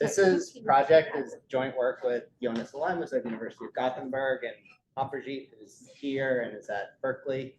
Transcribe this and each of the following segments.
This project is joint work with Jonas Alem, who's at the University of Gothenburg, and Aperjeet, who's here and is at Berkeley.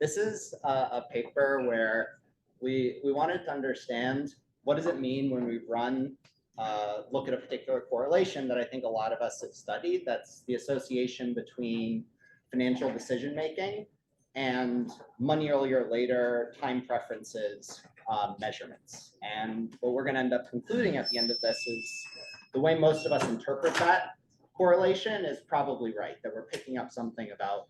This is a paper where we wanted to understand what does it mean when we look at a particular correlation that I think a lot of us have studied. That's the association between financial decision making and money earlier, later, time preferences, measurements. And what we're going to end up concluding at the end of this is the way most of us interpret that correlation is probably right, that we're picking up something about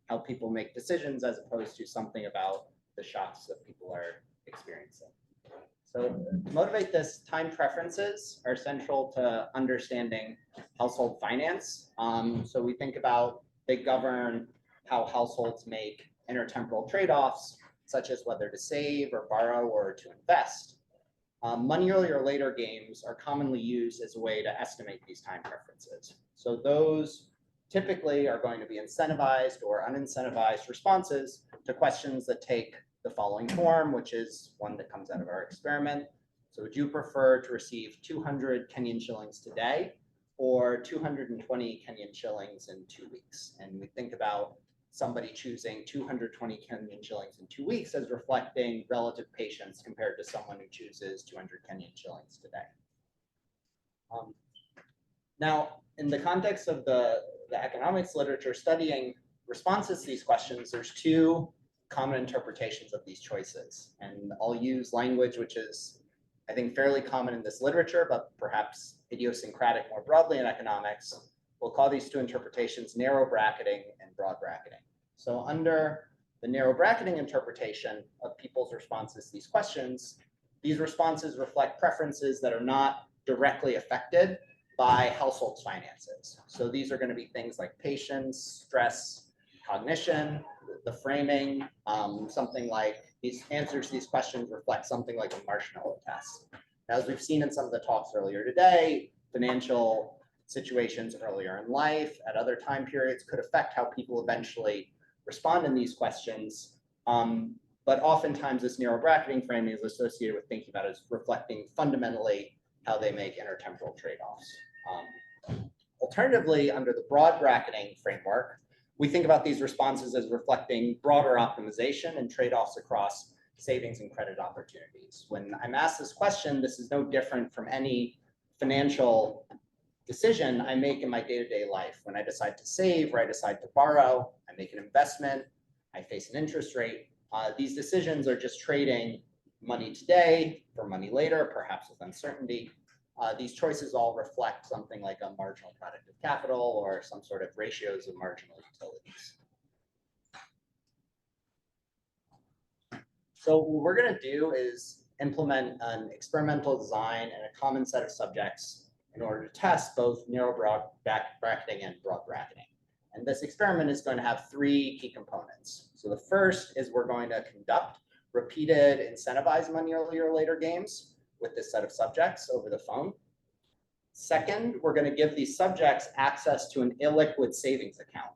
how people make decisions as opposed to something about the shocks that people are experiencing. So to motivate this, time preferences are central to understanding household finance. So we think about they govern how households make intertemporal trade-offs, such as whether to save or borrow or to invest. Money earlier or later games are commonly used as a way to estimate these time preferences. So those typically are going to be incentivized or unincentivized responses to questions that take the following form, which is one that comes out of our experiment. So would you prefer to receive 200 Kenyan shillings today or 220 Kenyan shillings in 2 weeks? And we think about somebody choosing 220 Kenyan shillings in 2 weeks as reflecting relative patience compared to someone who chooses 200 Kenyan shillings today. Now, in the context of the economics literature studying responses to these questions, there's two common interpretations of these choices. And I'll use language which is, I think, fairly common in this literature, but perhaps idiosyncratic more broadly in economics. We'll call these two interpretations narrow bracketing and broad bracketing. So under the narrow bracketing interpretation of people's responses to these questions, these responses reflect preferences that are not directly affected by households' finances. So these are going to be things like patience, stress, cognition, the framing, something like these answers to these questions reflect something like a marshmallow test. Now, as we've seen in some of the talks earlier today, financial situations earlier in life at other time periods could affect how people eventually respond in these questions. But oftentimes this narrow bracketing framing is associated with thinking about it as reflecting fundamentally how they make intertemporal trade-offs. Alternatively, under the broad bracketing framework, we think about these responses as reflecting broader optimization and trade-offs across savings and credit opportunities. When I'm asked this question, this is no different from any financial decision I make in my day-to-day life. When I decide to save or I decide to borrow, I make an investment, I face an interest rate. These decisions are just trading money today for money later, perhaps with uncertainty. These choices all reflect something like a marginal product of capital or some sort of ratios of marginal utilities. So what we're going to do is implement an experimental design and a common set of subjects in order to test both narrow bracketing and broad bracketing. And this experiment is going to have three key components. So the first is we're going to conduct repeated incentivized money earlier or later games with this set of subjects over the phone. Second, we're going to give these subjects access to an illiquid savings account.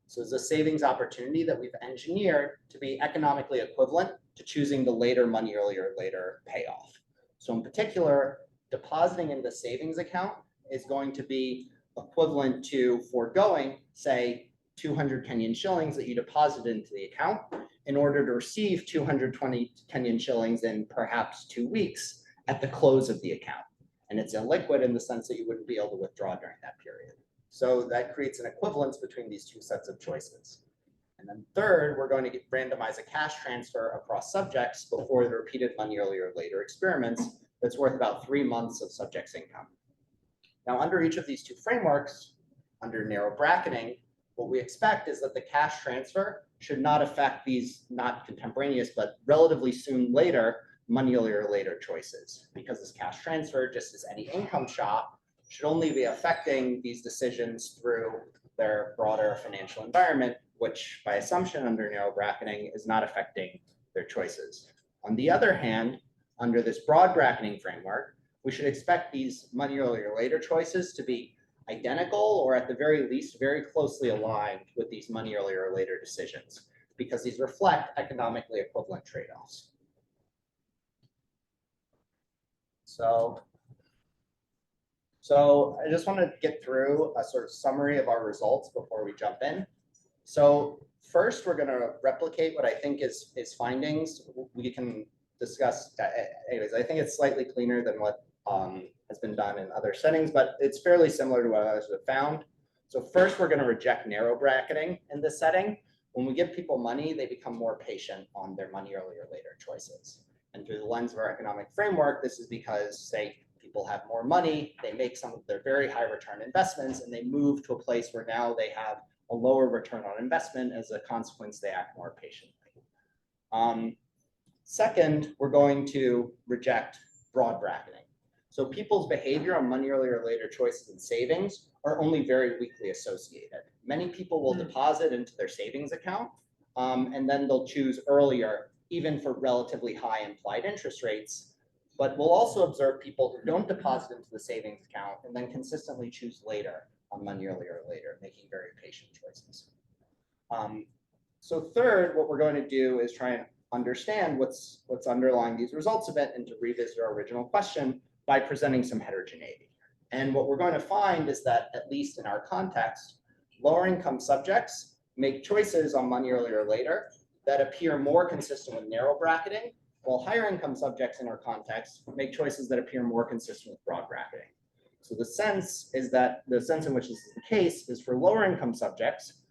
So it's a savings opportunity that we've engineered to be economically equivalent to choosing the later money earlier later payoff. So in particular, depositing in the savings account is going to be equivalent to foregoing, say, 200 Kenyan shillings that you deposited into the account in order to receive 220 Kenyan shillings in perhaps 2 weeks at the close of the account. And it's illiquid in the sense that you wouldn't be able to withdraw during that period. So that creates an equivalence between these two sets of choices. And then third, we're going to randomize a cash transfer across subjects before the repeated money earlier or later experiments that's worth about 3 months of subjects' income. Now, under each of these two frameworks, under narrow bracketing, what we expect is that the cash transfer should not affect these not contemporaneous, but relatively soon later money earlier or later choices, because this cash transfer, just as any income shock, should only be affecting these decisions through their broader financial environment, which by assumption under narrow bracketing is not affecting their choices. On the other hand, under this broad bracketing framework, we should expect these money earlier or later choices to be identical or at the very least very closely aligned with these money earlier or later decisions, because these reflect economically equivalent trade-offs. So So I just want to get through a sort of summary of our results before we jump in. So first, we're going to replicate what I think is findings. We can discuss, anyways, I think it's slightly cleaner than what has been done in other settings, but it's fairly similar to what others have found. So first, we're going to reject narrow bracketing in this setting. When we give people money, they become more patient on their money earlier or later choices. And through the lens of our economic framework, this is because, say, people have more money, they make some of their very high return investments, and they move to a place where now they have a lower return on investment. As a consequence, they act more patiently. Second, we're going to reject broad bracketing. So people's behavior on money earlier or later choices and savings are only very weakly associated. Many people will deposit into their savings account, and then they'll choose earlier, even for relatively high implied interest rates. But we'll also observe people who don't deposit into the savings account and then consistently choose later on money earlier or later, making very patient choices. So third, what we're going to do is try and understand what's underlying these results a bit and to revisit our original question by presenting some heterogeneity. And what we're going to find is that, at least in our context, lower income subjects make choices on money earlier or later that appear more consistent with narrow bracketing, while higher income subjects in our context make choices that appear more consistent with broad bracketing. So the sense in which this is the case is for lower income subjects,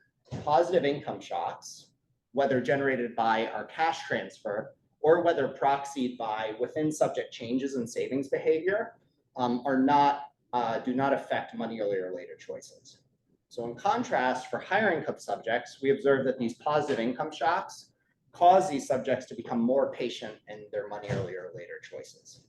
positive income shocks, whether generated by our cash transfer or whether proxied by within subject changes in savings behavior, do not affect money earlier or later choices. So in contrast, for higher income subjects, we observe that these positive income shocks cause these subjects to become more patient in their money earlier or later choices.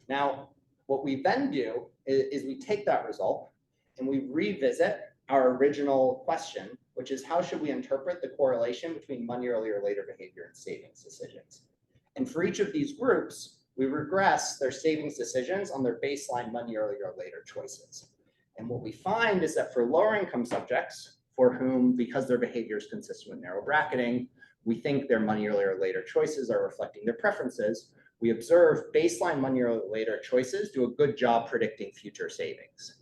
Now, what we then do is we take that result and we revisit our original question, which is how should we interpret the correlation between money earlier or later behavior and savings decisions? And for each of these groups, we regress their savings decisions on their baseline money earlier or later choices. And what we find is that for lower income subjects, for whom, because their behavior is consistent with narrow bracketing, we think their money earlier or later choices are reflecting their preferences, we observe baseline money earlier or later choices do a good job predicting future savings.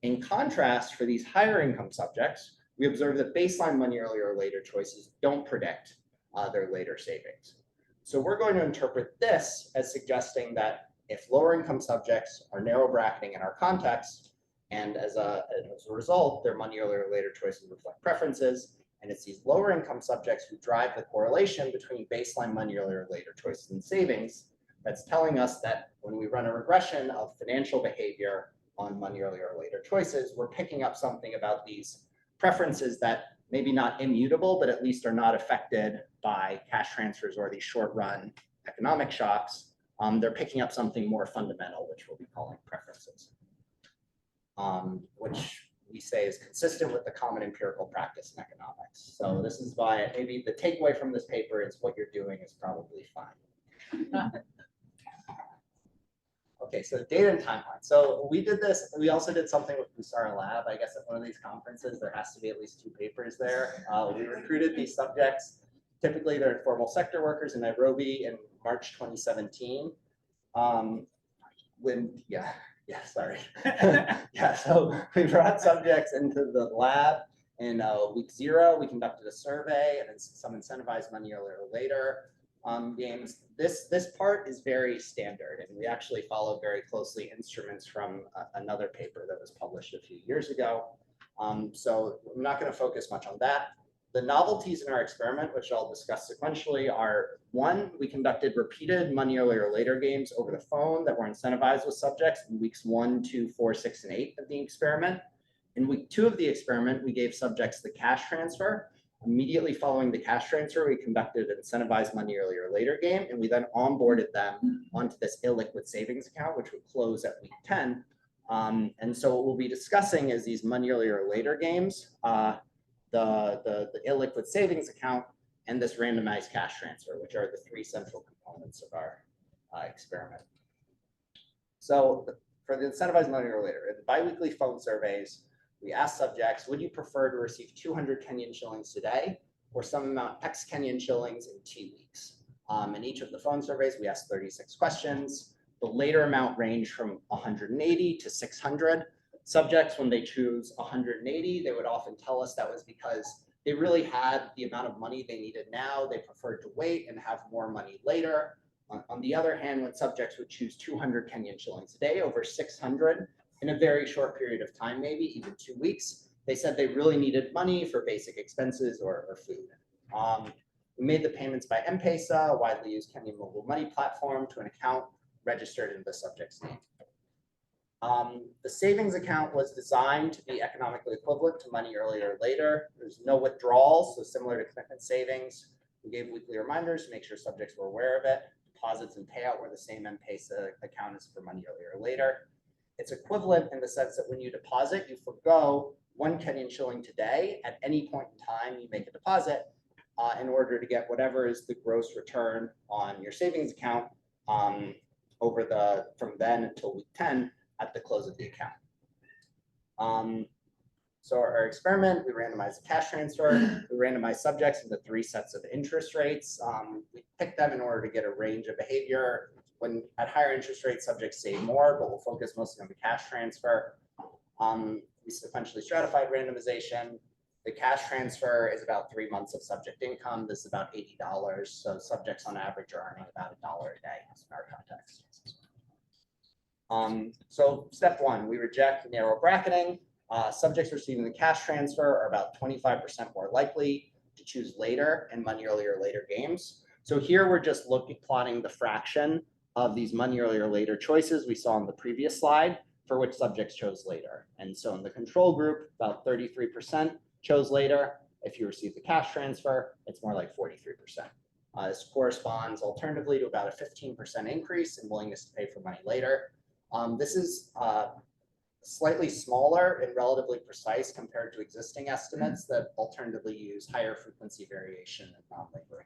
In contrast, for these higher income subjects, we observe that baseline money earlier or later choices don't predict their later savings. So we're going to interpret this as suggesting that if lower income subjects are narrow bracketing in our context, and as a result, their money earlier or later choices reflect preferences, and it's these lower income subjects who drive the correlation between baseline money earlier or later choices and savings, that's telling us that when we run a regression of financial behavior on money earlier or later choices, we're picking up something about these preferences that maybe not immutable, but at least are not affected by cash transfers or these short-run economic shocks. They're picking up something more fundamental, which we'll be calling preferences, which we say is consistent with the common empirical practice in economics. So this is why maybe the takeaway from this paper is what you're doing is probably fine. Okay, so data and timeline. So we did this, we also did something with Busara Lab. I guess at one of these conferences, there has to be at least 2 papers there. We recruited these subjects. Typically, they're informal sector workers in Nairobi in March 2017. So we brought subjects into the lab in week 0. We conducted a survey and then some incentivized money earlier or later games. This part is very standard, and we actually follow very closely instruments from another paper that was published a few years ago. So I'm not going to focus much on that. The novelties in our experiment, which I'll discuss sequentially, are 1, we conducted repeated money earlier or later games over the phone that were incentivized with subjects in weeks 1, 2, 4, 6, and 8 of the experiment. In week 2 of the experiment, we gave subjects the cash transfer. Immediately following the cash transfer, we conducted an incentivized money earlier or later game, and we then onboarded them onto this illiquid savings account, which would close at week 10. And so what we'll be discussing is these money earlier or later games, the illiquid savings account, and this randomized cash transfer, which are the 3 central components of our experiment. So for the incentivized money earlier or later, in the biweekly phone surveys, we asked subjects, would you prefer to receive 200 Kenyan shillings today or some amount X Kenyan shillings in 2 weeks? In each of the phone surveys, we asked 36 questions. The later amount ranged from 180 to 600. Subjects, when they choose 180, they would often tell us that was because they really had the amount of money they needed now. They preferred to wait and have more money later. On the other hand, when subjects would choose 200 Kenyan shillings a day over 600 in a very short period of time, maybe even 2 weeks, they said they really needed money for basic expenses or food. We made the payments by M-Pesa, a widely used Kenyan mobile money platform, to an account registered in the subject's name. The savings account was designed to be economically equivalent to money earlier or later. There's no withdrawals, so similar to commitment savings. We gave weekly reminders to make sure subjects were aware of it. Deposits and payout were the same M-Pesa account as for money earlier or later. It's equivalent in the sense that when you deposit, you forgo 1 Kenyan shilling today. At any point in time, you make a deposit in order to get whatever is the gross return on your savings account from then until week 10 at the close of the account. So our experiment, we randomized the cash transfer. We randomized subjects into 3 sets of interest rates. We picked them in order to get a range of behavior. When at higher interest rates, subjects save more, but we'll focus mostly on the cash transfer. We sequentially stratified randomization. The cash transfer is about 3 months of subject income. This is about $80. So subjects on average are earning about $1 a day in our context. So step 1, we reject narrow bracketing. Subjects receiving the cash transfer are about 25% more likely to choose later in money earlier later games. So here we're just plotting the fraction of these money earlier later choices we saw on the previous slide for which subjects chose later. And so in the control group, about 33% chose later. If you receive the cash transfer, it's more like 43%. This corresponds alternatively to about a 15% increase in willingness to pay for money later. This is slightly smaller and relatively precise compared to existing estimates that alternatively use higher frequency variation and non-labor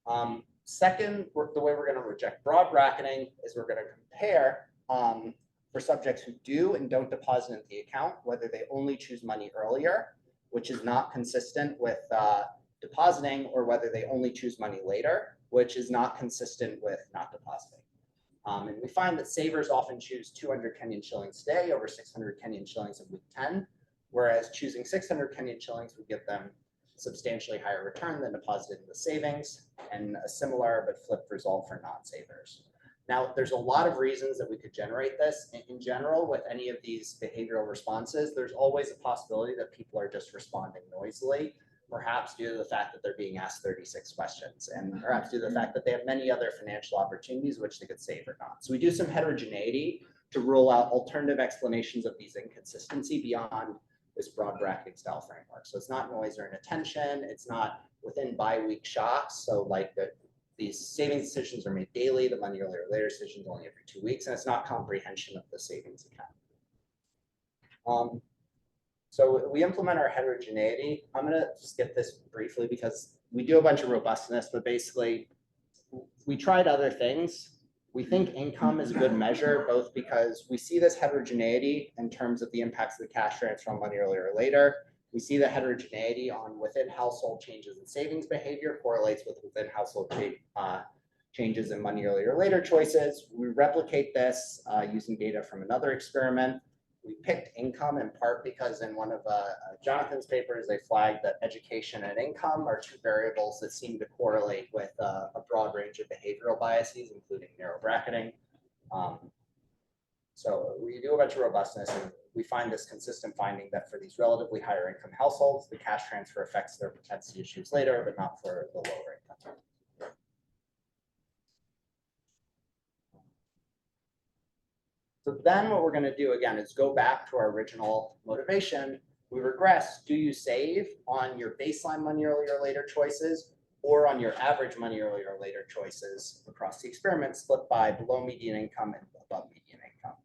income. Second, the way we're going to reject broad bracketing is we're going to compare for subjects who do and don't deposit into the account, whether they only choose money earlier, which is not consistent with depositing, or whether they only choose money later, which is not consistent with not depositing. And we find that savers often choose 200 Kenyan shillings a day over 600 Kenyan shillings in week 10, whereas choosing 600 Kenyan shillings would give them substantially higher return than deposited in the savings, and a similar but flipped result for non-savers. Now, there's a lot of reasons that we could generate this. In general, with any of these behavioral responses, there's always a possibility that people are just responding noisily, perhaps due to the fact that they're being asked 36 questions, and perhaps due to the fact that they have many other financial opportunities which they could save or not. So we do some heterogeneity to rule out alternative explanations of these inconsistency beyond this broad bracketing style framework. So it's not noise or inattention. It's not within bi-week shocks. So like these savings decisions are made daily, the money earlier or later decisions only every 2 weeks, and it's not comprehension of the savings account. So we implement our heterogeneity. I'm going to skip this briefly because we do a bunch of robustness, but basically we tried other things. We think income is a good measure, both because we see this heterogeneity in terms of the impacts of the cash transfer on money earlier or later. We see the heterogeneity on within household changes in savings behavior correlates with within household changes in money earlier or later choices. We replicate this using data from another experiment. We picked income in part because in one of Jonathan's papers, they flagged that education and income are 2 variables that seem to correlate with a broad range of behavioral biases, including narrow bracketing. So we do a bunch of robustness, and we find this consistent finding that for these relatively higher income households, the cash transfer affects their propensity to choose later, but not for the lower income. So then what we're going to do again is go back to our original motivation. We regress. Do you save on your baseline money earlier or later choices, or on your average money earlier or later choices across the experiment, split by below median income and above median income?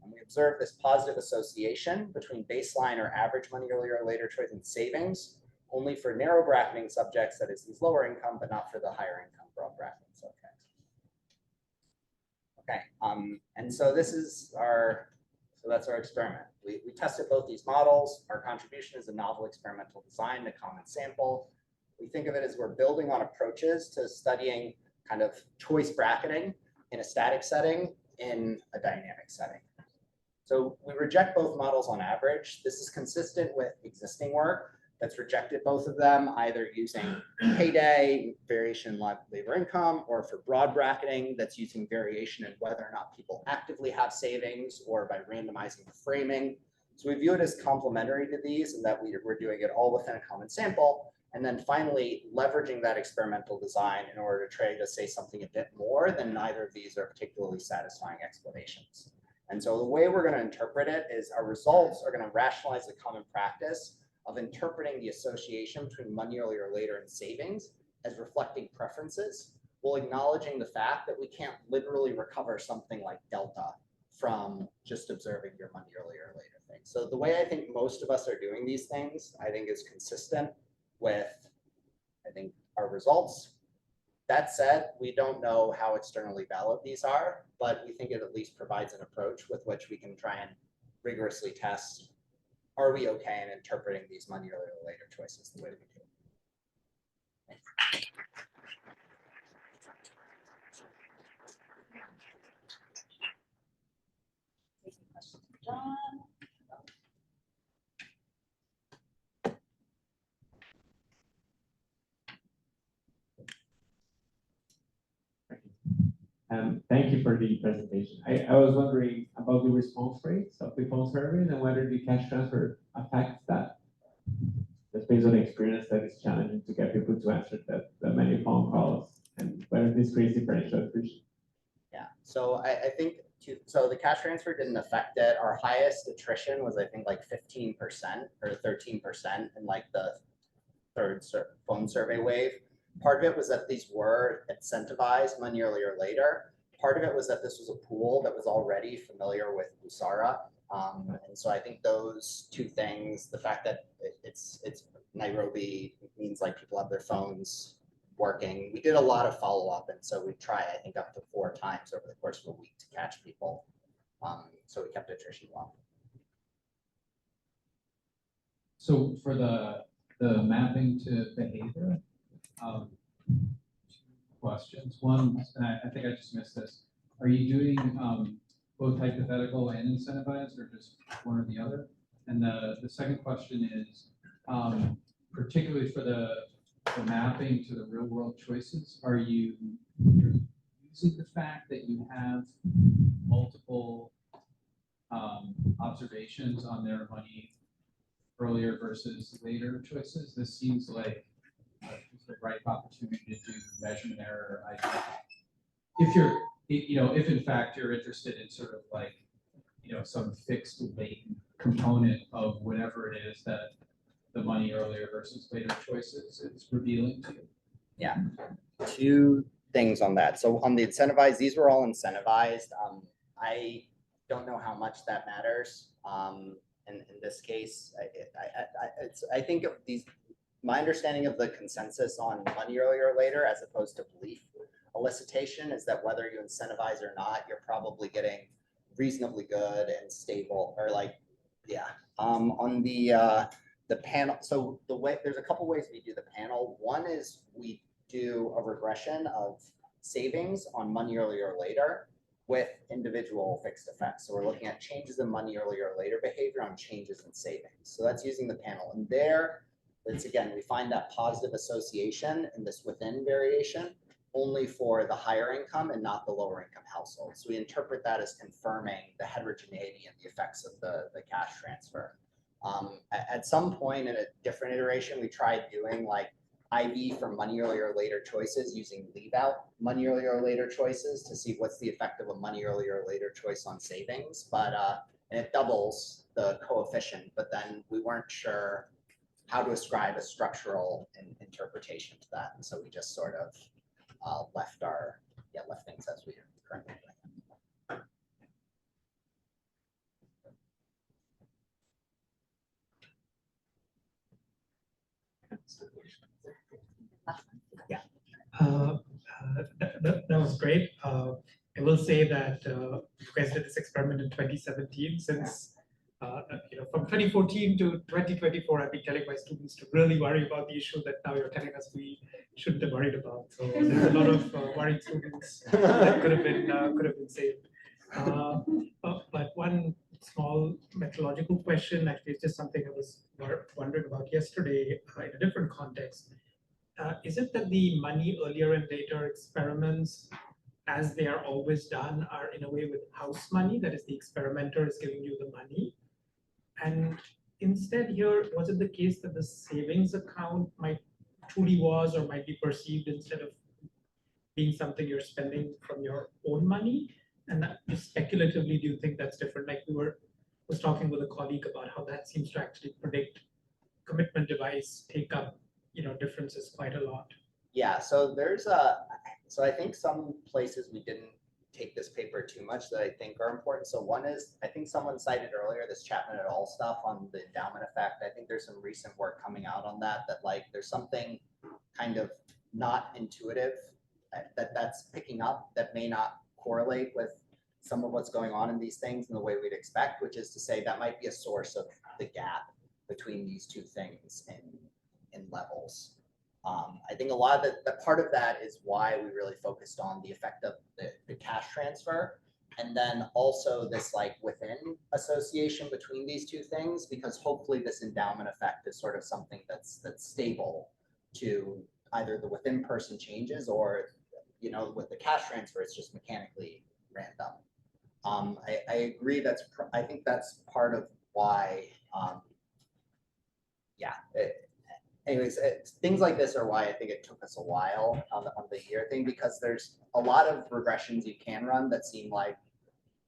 And we observe this positive association between baseline or average money earlier or later choice and savings only for narrow bracketing subjects, that is these lower income, but not for the higher income broad bracketing subjects. Okay, and so this is that's our experiment. We tested both these models. Our contribution is a novel experimental design, a common sample. We think of it as we're building on approaches to studying kind of choice bracketing in a static setting, in a dynamic setting. So we reject both models on average. This is consistent with existing work that's rejected both of them, either using payday, variation in labor income, or for broad bracketing that's using variation in whether or not people actively have savings or by randomizing the framing. So we view it as complementary to these and that we're doing it all within a common sample. And then finally, leveraging that experimental design in order to try to say something a bit more than neither of these are particularly satisfying explanations. And so the way we're going to interpret it is our results are going to rationalize the common practice of interpreting the association between money earlier or later and savings as reflecting preferences, while acknowledging the fact that we can't literally recover something like delta from just observing your money earlier or later thing. So the way I think most of us are doing these things, I think is consistent with, I think, our results. That said, we don't know how externally valid these are, but we think it at least provides an approach with which we can try and rigorously test, are we okay in interpreting these money earlier or later choices the way we do? Thanks. John. Thank you for the presentation. I was wondering about the response rates of the phone surveys and whether the cash transfer affects that. Just based on the experience that it's challenging to get people to answer that many phone calls and whether this creates differential attrition. Yeah, so I think, so the cash transfer didn't affect it. Our highest attrition was, I think, like 15% or 13% in like the third phone survey wave. Part of it was that these were incentivized money earlier or later. Part of it was that this was a pool that was already familiar with Busara. And so I think those two things, the fact that it's Nairobi means like people have their phones working. We did a lot of follow-up, and so we try, I think, up to 4 times over the course of a week to catch people. So we kept attrition low. So for the mapping to behavior, 2 questions. One, and I think I just missed this. Are you doing both hypothetical and incentivized, or just one or the other? And the second question is, particularly for the mapping to the real world choices, are you using the fact that you have multiple observations on their money earlier versus later choices? This seems like the right opportunity to do measurement error. If you're, if in fact you're interested in sort of like, some fixed latent component of whatever it is that the money earlier versus later choices is revealing to you. Yeah, 2 things on that. So on the incentivized, these were all incentivized. I don't know how much that matters. In this case, I think of these, my understanding of the consensus on money earlier or later, as opposed to belief elicitation, is that whether you incentivize or not, you're probably getting reasonably good and stable, or like, yeah. On the panel, so the way, there's a couple ways we do the panel. One is we do a regression of savings on money earlier or later with individual fixed effects. So we're looking at changes in money earlier or later behavior on changes in savings. So that's using the panel. And there, it's again, we find that positive association in this within variation only for the higher income and not the lower income households. So we interpret that as confirming the heterogeneity and the effects of the cash transfer. At some point in a different iteration, we tried doing like IV for money earlier or later choices using leave out money earlier or later choices to see what's the effect of a money earlier or later choice on savings. But and it doubles the coefficient, but then we weren't sure how to ascribe a structural interpretation to that. And so we just sort of left things as we are currently doing. That was great. I will say that you guys did this experiment in 2017. Since From 2014 to 2024, I've been telling my students to really worry about the issue that now you're telling us we shouldn't have worried about. So there's a lot of worried students that could have been saved. But one small methodological question, actually, it's just something I was wondering about yesterday in a different context. Is it that the money earlier and later experiments, as they are always done, are in a way with house money? That is, the experimenter is giving you the money. And instead here, was it the case that the savings account truly was or might be perceived instead of being something you're spending from your own money? And that, just speculatively, do you think that's different? Like was talking with a colleague about how that seems to actually predict commitment device take up, differences quite a lot. Yeah, so so I think some places we didn't take this paper too much that I think are important. So one is, I think someone cited earlier this Chapman et al. Stuff on the endowment effect. I think there's some recent work coming out on that like there's something kind of not intuitive that's picking up that may not correlate with some of what's going on in these things in the way we'd expect, which is to say that might be a source of the gap between these two things in levels. I think a lot of the part of that is why we really focused on the effect of the cash transfer, and then also this like within association between these two things, because hopefully this endowment effect is sort of something that's stable to either the within person changes or, with the cash transfer, it's just mechanically random. I agree. I think that's part of why, anyways, things like this are why I think it took us a while on the year thing, because there's a lot of regressions you can run that seem like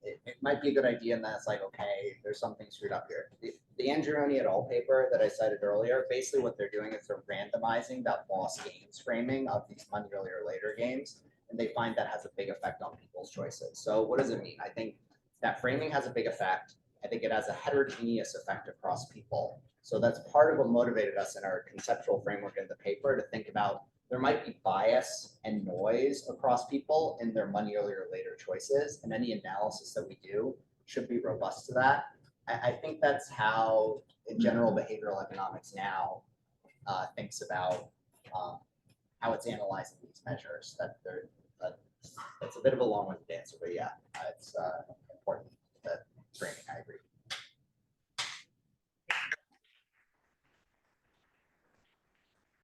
it might be a good idea, and then it's like, okay, there's something screwed up here. The Andreoni et al. Paper that I cited earlier, basically what they're doing is they're randomizing that lost games framing of these money earlier later games, and they find that has a big effect on people's choices. So what does it mean? I think that framing has a big effect. I think it has a heterogeneous effect across people. So that's part of what motivated us in our conceptual framework in the paper to think about there might be bias and noise across people in their money earlier later choices, and any analysis that we do should be robust to that. I think that's how, in general, behavioral economics now thinks about how it's analyzing these measures. That's a bit of a long-winded answer, but yeah, it's important that framing. I agree.